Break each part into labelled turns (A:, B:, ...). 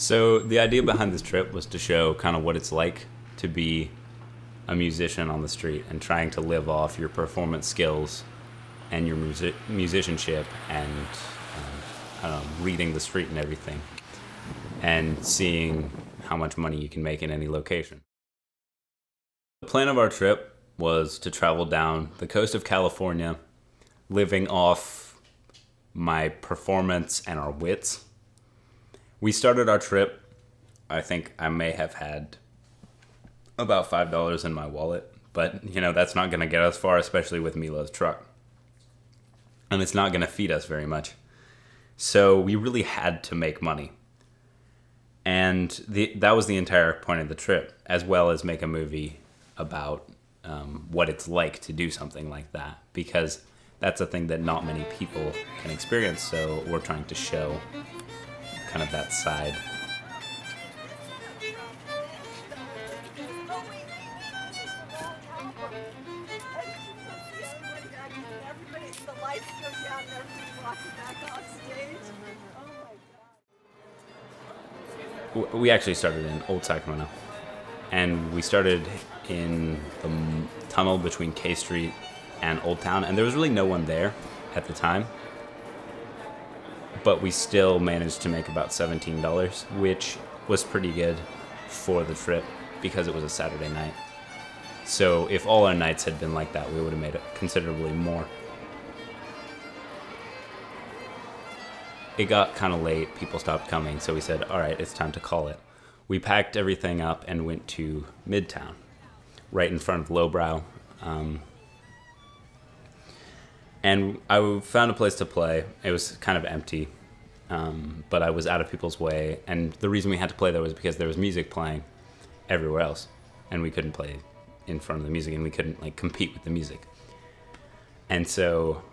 A: So the idea behind this trip was to show kind of what it's like to be a musician on the street and trying to live off your performance skills and your musicianship and reading the street and everything, and seeing how much money you can make in any location. The plan of our trip was to travel down the coast of California, living off my performance and our wits. We started our trip, I think I may have had about $5 in my wallet, but that's not going to get us far, especially with Milo's truck. And it's not going to feed us very much. So we really had to make money. And that was the entire point of the trip, as well as make a movie about what it's like to do something like that, because that's a thing that not many people can experience. So we're trying to show kind of that side. We actually started in Old Sacramento, and we started in the tunnel between K Street and Old Town, and there was really no one there at the time, but we still managed to make about $17, which was pretty good for the trip because it was a Saturday night. So if all our nights had been like that, we would have made it considerably more. It got kind of late, people stopped coming, so we said, all right, it's time to call it. We packed everything up and went to Midtown, right in front of Lowbrow. And I found a place to play. It was kind of empty, but I was out of people's way. And the reason we had to play there was because there was music playing everywhere else, and we couldn't play in front of the music, and we couldn't compete with the music. And so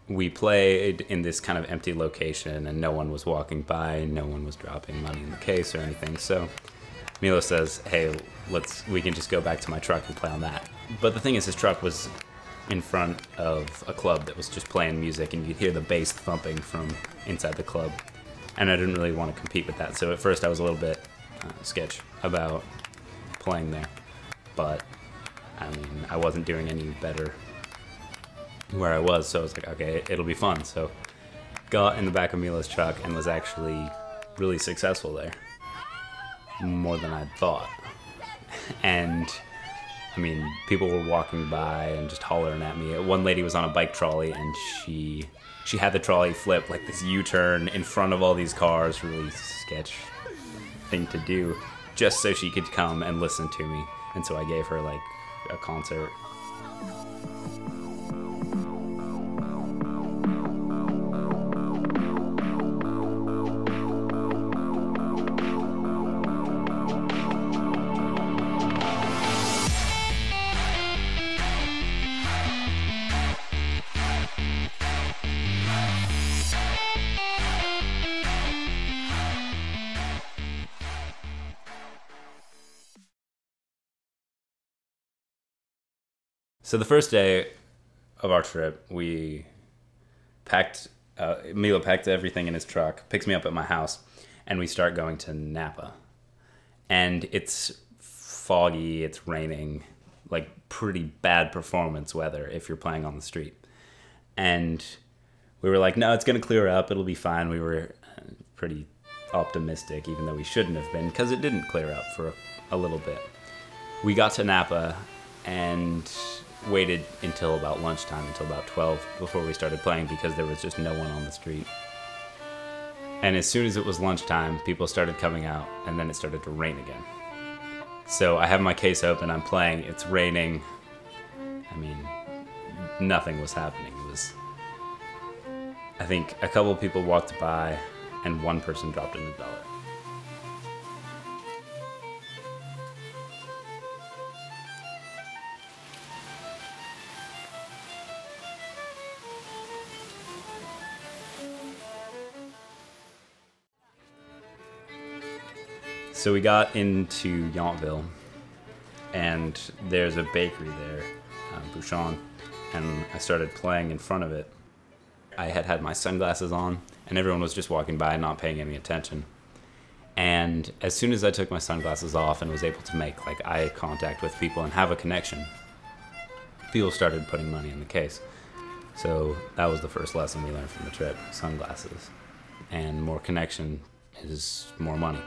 A: we played in this kind of empty location, and no one was walking by, no one was dropping money in the case or anything. So Milo says, hey, we can just go back to my truck and play on that. But the thing is, his truck was in front of a club that was just playing music, and you'd hear the bass thumping from inside the club. And I didn't really want to compete with that. So at first I was a little bit sketch about playing there. But I mean, I wasn't doing any better where I was, so I was like, okay, it'll be fun. So got in the back of Milo's truck and was actually really successful there, more than I'd thought. And I mean, people were walking by and just hollering at me. One lady was on a bike trolley, and she had the trolley flip like this U-turn in front of all these cars, really sketch thing to do, just so she could come and listen to me. And so I gave her like a concert. So the first day of our trip, we packed, Milo packed everything in his truck, picks me up at my house, and we start going to Napa. And it's foggy, it's raining, like pretty bad performance weather if you're playing on the street. And we were like, no, it's gonna clear up, it'll be fine. We were pretty optimistic, even though we shouldn't have been, because it didn't clear up for a little bit. We got to Napa and waited until about lunchtime, until about 12, before we started playing, because there was just no one on the street. And as soon as it was lunchtime, people started coming out, and then it started to rain again. So I have my case open, I'm playing, it's raining. I mean, nothing was happening. It was, I think a couple of people walked by, and one person dropped in $1. So we got into Yountville, and there's a bakery there, Bouchon, and I started playing in front of it. I had my sunglasses on, and everyone was just walking by, not paying any attention. And as soon as I took my sunglasses off and was able to make like eye contact with people and have a connection, people started putting money in the case. So that was the first lesson we learned from the trip: sunglasses. And more connection is more money.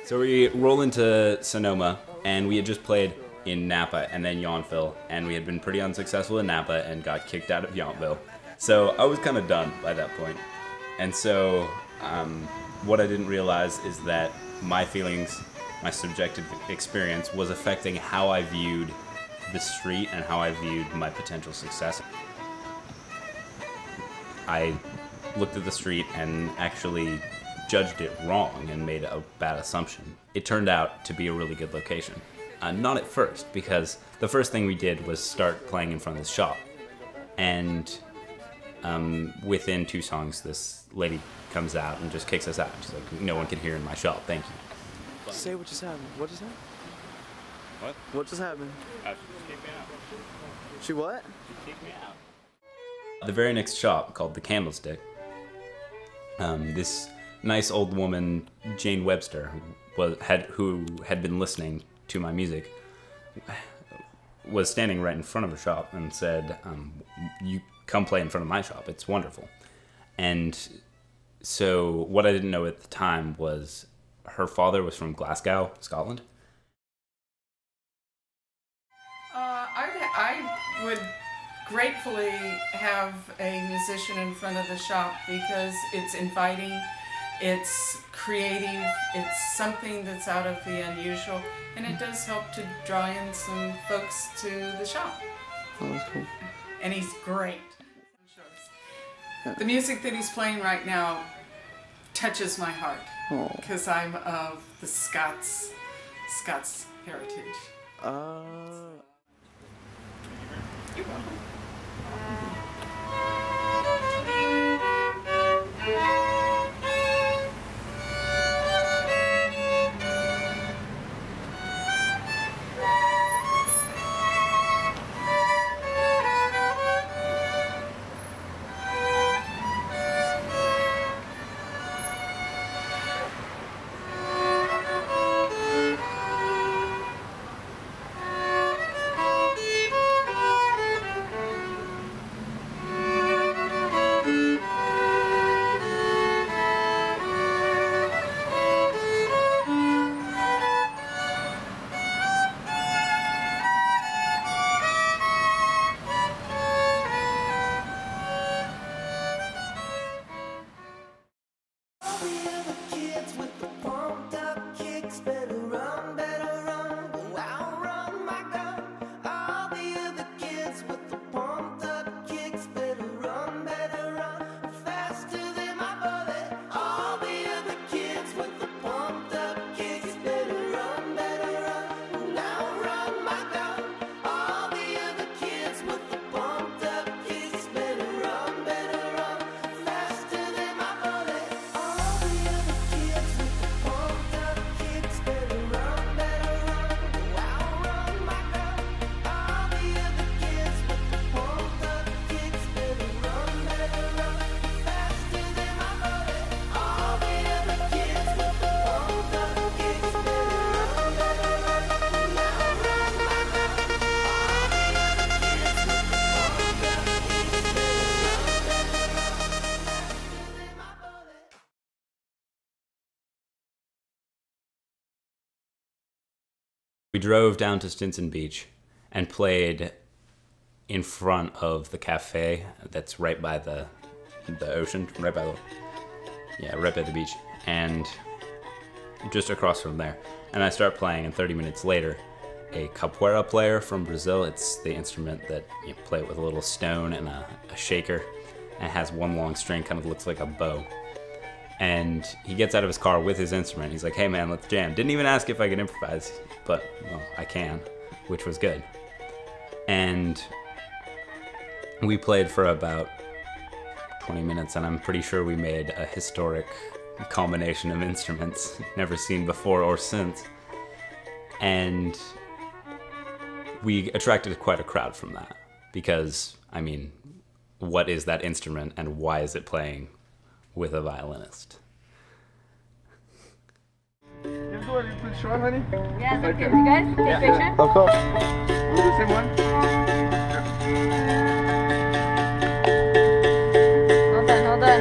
A: So we roll into Sonoma, and we had just played in Napa and then Yountville, and we had been pretty unsuccessful in Napa and got kicked out of Yountville. So I was kind of done by that point. And so what I didn't realize is that my feelings, my subjective experience, was affecting how I viewed the street and how I viewed my potential success. I looked at the street and actually judged it wrong and made a bad assumption. It turned out to be a really good location. Not at first, because the first thing we did was start playing in front of the shop. And within 2 songs, this lady comes out and just kicks us out. She's like, "No one can hear in my shop, thank you."
B: Say what just happened. What just happened?
C: What?
B: What just happened?
C: She just kicked me out.
B: She what?
C: She kicked me out.
A: The very next shop, called the Candlestick, this nice old woman, Jane Webster, who had been listening to my music, was standing right in front of her shop and said, "You come play in front of my shop, it's wonderful." And so what I didn't know at the time was her father was from Glasgow, Scotland.
D: I would gratefully have a musician in front of the shop because it's inviting, it's creative, it's something that's out of the unusual, and it does help to draw in some folks to the shop.
B: Oh, that's cool.
D: And he's great. The music that he's playing right now touches my heart because I'm of the Scots heritage. You're welcome.
A: We drove down to Stinson Beach and played in front of the cafe that's right by the ocean, right by the beach, and just across from there. And I start playing, and 30 minutes later, a capoeira player from Brazil, it's the instrument that you play with a little stone and a shaker, and it has one long string, kind of looks like a bow. And he gets out of his car with his instrument. He's like, "Hey man, let's jam." Didn't even ask if I could improvise, but well, I can, which was good. And we played for about 20 minutes, and I'm pretty sure we made a historic combination of instruments never seen before or since. And we attracted quite a crowd from that because, I mean, what is that instrument and why is it playing with a violinist?
B: You do a little short, honey?
E: Yeah, okay. You guys take a picture?
B: Of course. Do the same one?
E: Hold on, hold on.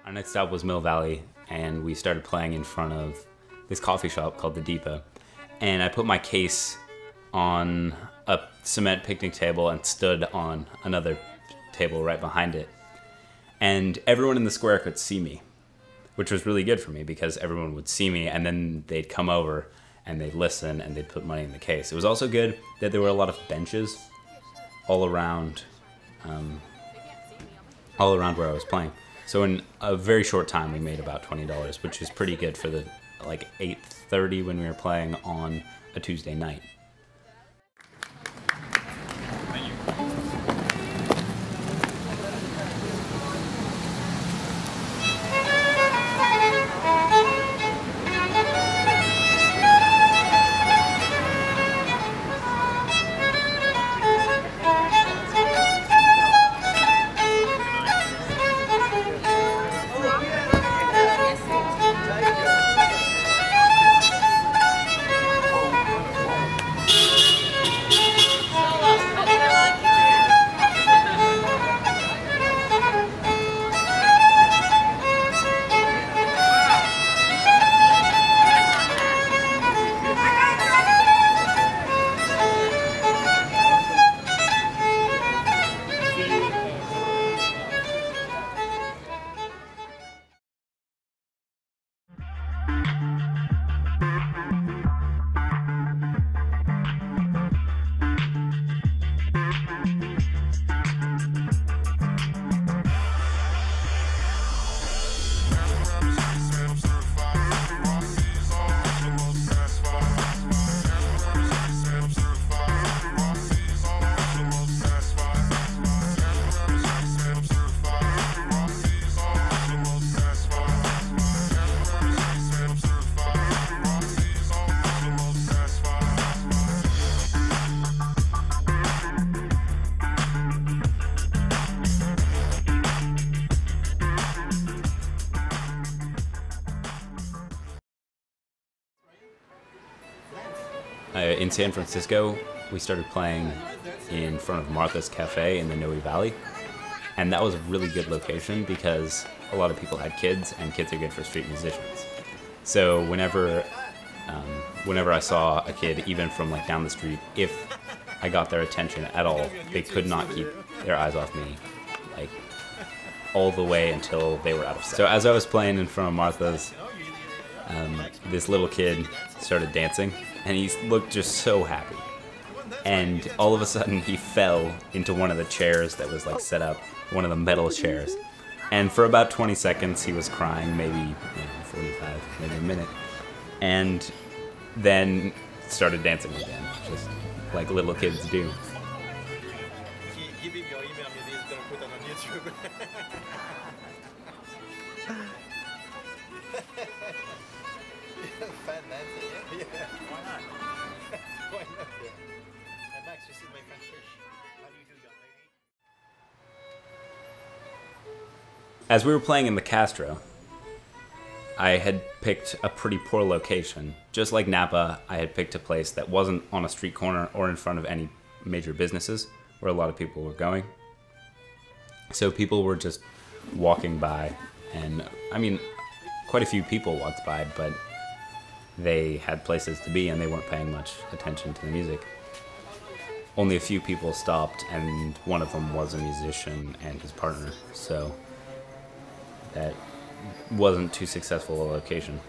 A: Our next stop was Mill Valley, and we started playing in front of this coffee shop called the Depot. And I put my case on a cement picnic table and stood on another table right behind it. And everyone in the square could see me, which was really good for me because everyone would see me and then they'd come over and they'd listen and they'd put money in the case. It was also good that there were a lot of benches all around where I was playing. So in a very short time, we made about $20, which is pretty good for the like 8:30 when we were playing on a Tuesday night. In San Francisco, we started playing in front of Martha's Cafe in the Noe Valley. And that was a really good location because a lot of people had kids, and kids are good for street musicians. So whenever I saw a kid, even from like down the street, if I got their attention at all, they could not keep their eyes off me, like all the way until they were out of sight. So as I was playing in front of Martha's, this little kid started dancing, and he looked just so happy. And all of a sudden, he fell into one of the chairs that was like set up, one of the metal chairs. And for about 20 seconds, he was crying, maybe 45, maybe a minute. And then started dancing again, just like little kids do.
F: Give him your email, maybe he's gonna put it on YouTube. Fan dancing, yeah? Yeah. Why not? Why not? Yeah. And Max, you see my French fish. How do you do, young lady?
A: As we were playing in the Castro, I had picked a pretty poor location. Just like Napa, I had picked a place that wasn't on a street corner or in front of any major businesses where a lot of people were going. So people were just walking by, and I mean, quite a few people walked by, but they had places to be and they weren't paying much attention to the music. Only a few people stopped, and one of them was a musician and his partner, so that wasn't too successful a location.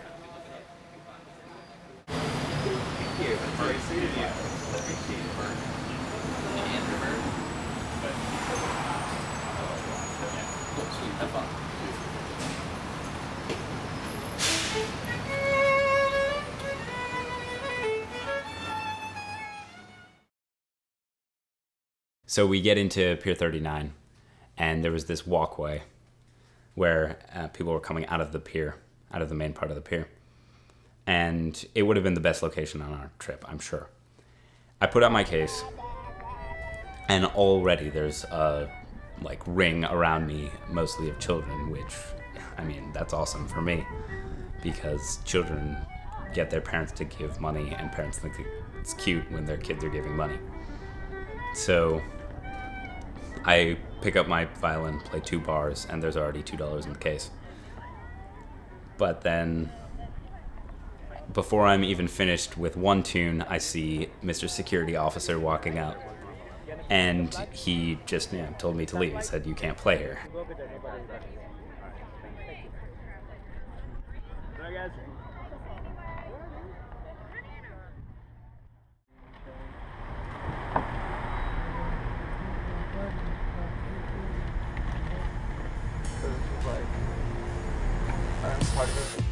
A: So we get into Pier 39, and there was this walkway where people were coming out of the pier, out of the main part of the pier. And it would have been the best location on our trip, I'm sure. I put out my case, and already there's a ring around me, mostly of children, which, I mean, that's awesome for me, because children get their parents to give money, and parents think it's cute when their kids are giving money. So I pick up my violin, play 2 bars, and there's already $2 in the case. But then, before I'm even finished with one tune, I see Mr. Security Officer walking out. And he just told me to leave. He said, "You can't play here."
B: So this is like, I'm part of it.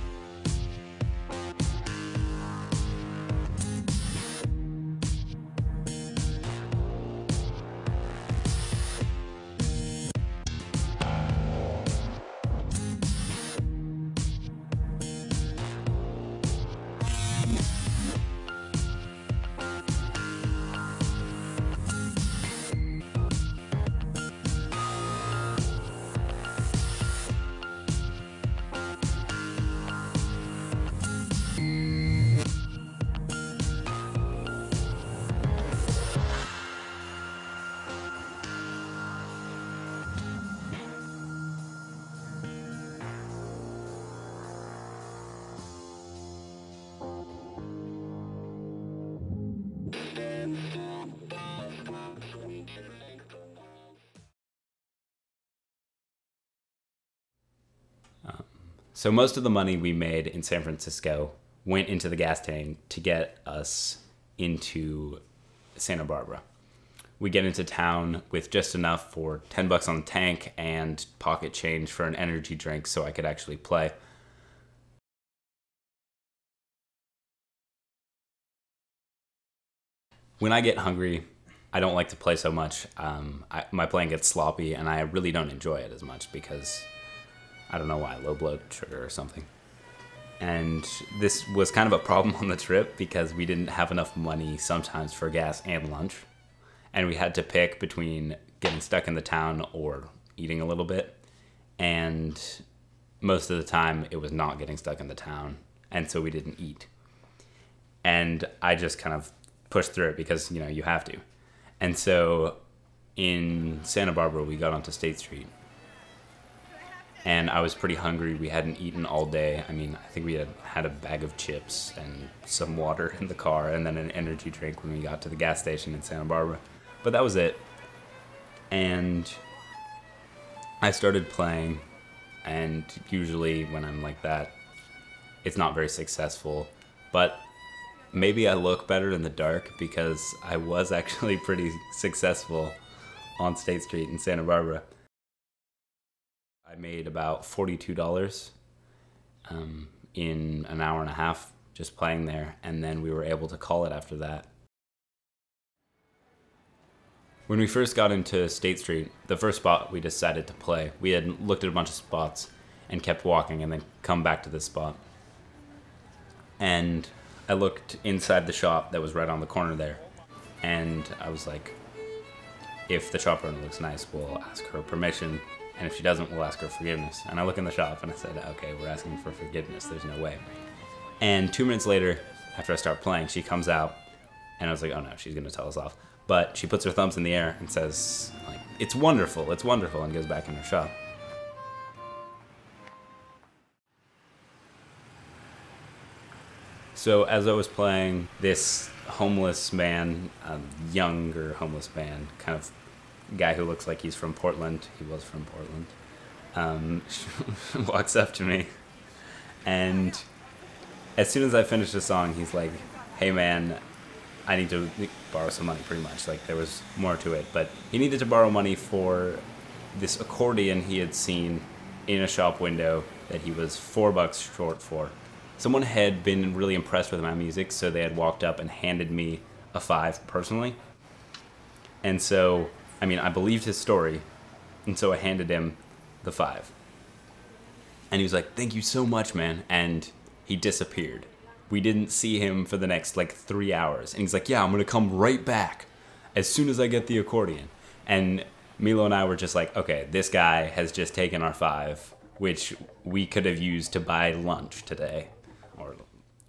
A: So most of the money we made in San Francisco went into the gas tank to get us into Santa Barbara. We get into town with just enough for $10 on the tank and pocket change for an energy drink so I could actually play. When I get hungry, I don't like to play so much. My playing gets sloppy, and I really don't enjoy it as much because, I don't know why, low blood sugar or something. And this was kind of a problem on the trip because we didn't have enough money sometimes for gas and lunch. And we had to pick between getting stuck in the town or eating a little bit. And most of the time it was not getting stuck in the town. And so we didn't eat. And I just kind of pushed through it because, you know, you have to. And so in Santa Barbara, we got onto State Street. And I was pretty hungry. We hadn't eaten all day. I mean, I think we had a bag of chips and some water in the car and then an energy drink when we got to the gas station in Santa Barbara. But that was it. And I started playing, and usually when I'm like that, it's not very successful. But maybe I look better in the dark because I was actually pretty successful on State Street in Santa Barbara. I made about $42 in an hour and a half just playing there, and then we were able to call it after that. When we first got into State Street, the first spot we decided to play, we had looked at a bunch of spots and kept walking and then come back to this spot. And I looked inside the shop that was right on the corner there, and I was like, if the shop owner looks nice, we'll ask her permission, and if she doesn't, we'll ask her forgiveness. And I look in the shop and I said, okay, we're asking for forgiveness, there's no way. And 2 minutes later, after I start playing, she comes out, and I was like, oh no, she's gonna tell us off. But she puts her thumbs in the air and says, like, it's wonderful, and goes back in her shop. So as I was playing, this homeless man, younger homeless man, kind of guy who looks like he's from Portland, he was from Portland, walks up to me, and as soon as I finish the song, he's like, hey man, I need to borrow some money, pretty much. Like, there was more to it, but he needed to borrow money for this accordion he had seen in a shop window that he was $4 short for. Someone had been really impressed with my music, so they had walked up and handed me a 5 personally. And so, I mean, I believed his story, and so I handed him the 5. And he was like, thank you so much, man. And he disappeared. We didn't see him for the next, like, 3 hours. And he's like, yeah, I'm gonna come right back as soon as I get the accordion. And Milo and I were just like, okay, this guy has just taken our 5, which we could have used to buy lunch today. Or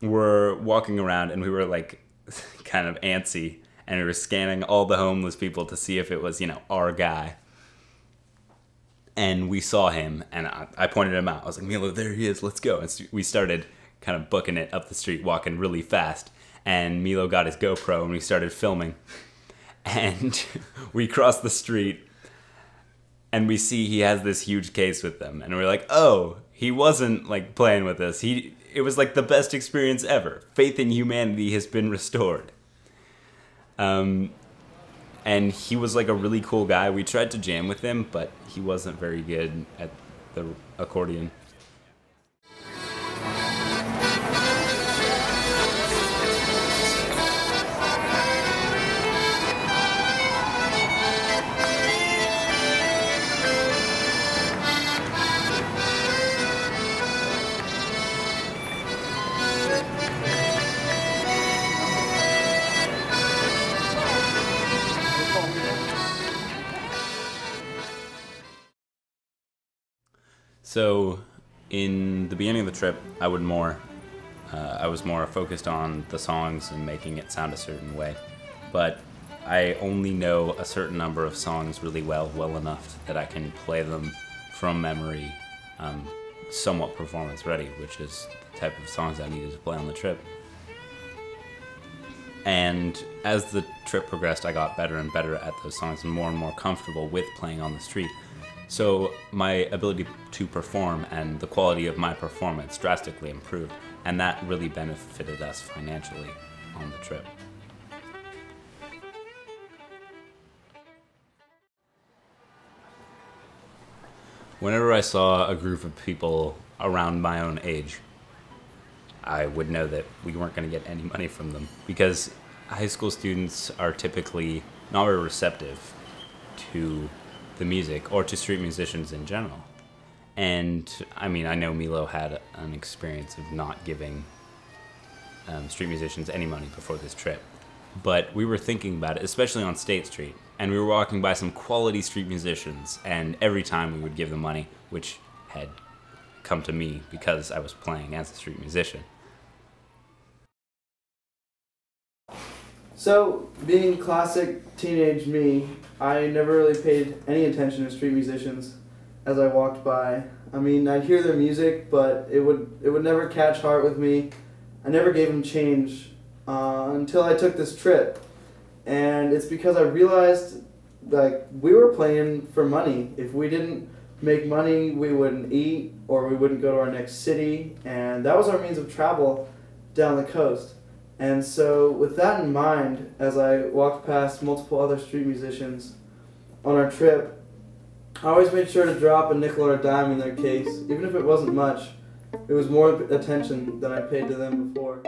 A: we're walking around, and we were, like, kind of antsy, and we were scanning all the homeless people to see if it was, you know, our guy. And we saw him, and I pointed him out. I was like, Milo, there he is, let's go. And so we started kind of booking it up the street, walking really fast. And Milo got his GoPro, and we started filming. And we crossed the street, and we see he has this huge case with him. And we're like, oh, he wasn't, like, playing with us. It was, like, the best experience ever. Faith in humanity has been restored. And he was, like, a really cool guy. We tried to jam with him, but he wasn't very good at the accordion. So, in the beginning of the trip, I was more focused on the songs and making it sound a certain way. But I only know a certain number of songs really well enough that I can play them from memory, somewhat performance ready, which is the type of songs I needed to play on the trip. And as the trip progressed, I got better and better at those songs and more comfortable with playing on the street. So my ability to perform and the quality of my performance drastically improved, and that really benefited us financially on the trip. Whenever I saw a group of people around my own age, I would know that we weren't going to get any money from them, because high school students are typically not very receptive to the music or to street musicians in general. And I mean, I know Milo had an experience of not giving street musicians any money before this trip, but we were thinking about it, especially on State Street, and we were walking by some quality street musicians, and every time we would give them money, which had come to me because I was playing as a street musician.
B: So, being classic teenage me, I never really paid any attention to street musicians as I walked by. I mean, I'd hear their music, but it would never catch heart with me. I never gave them change until I took this trip. And it's because I realized that we were playing for money. If we didn't make money, we wouldn't eat, or we wouldn't go to our next city, and that was our means of travel down the coast. And so with that in mind, as I walked past multiple other street musicians on our trip, I always made sure to drop a nickel or a dime in their case. Even if it wasn't much, it was more attention than I paid to them before.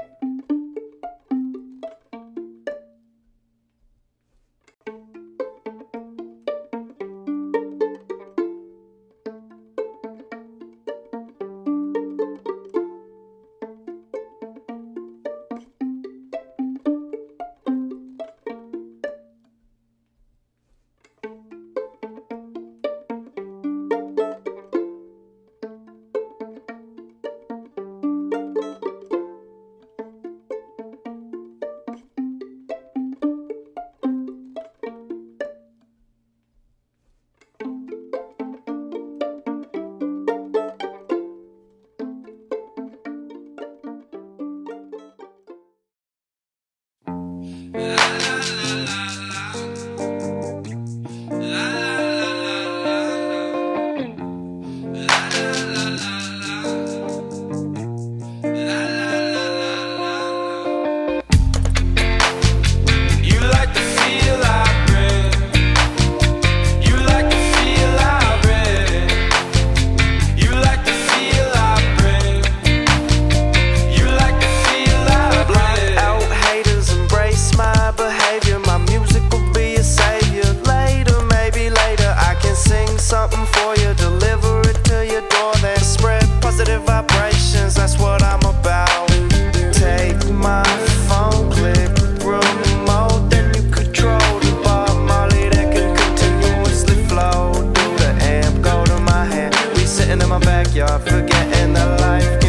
G: sitting in my backyard, forgetting that life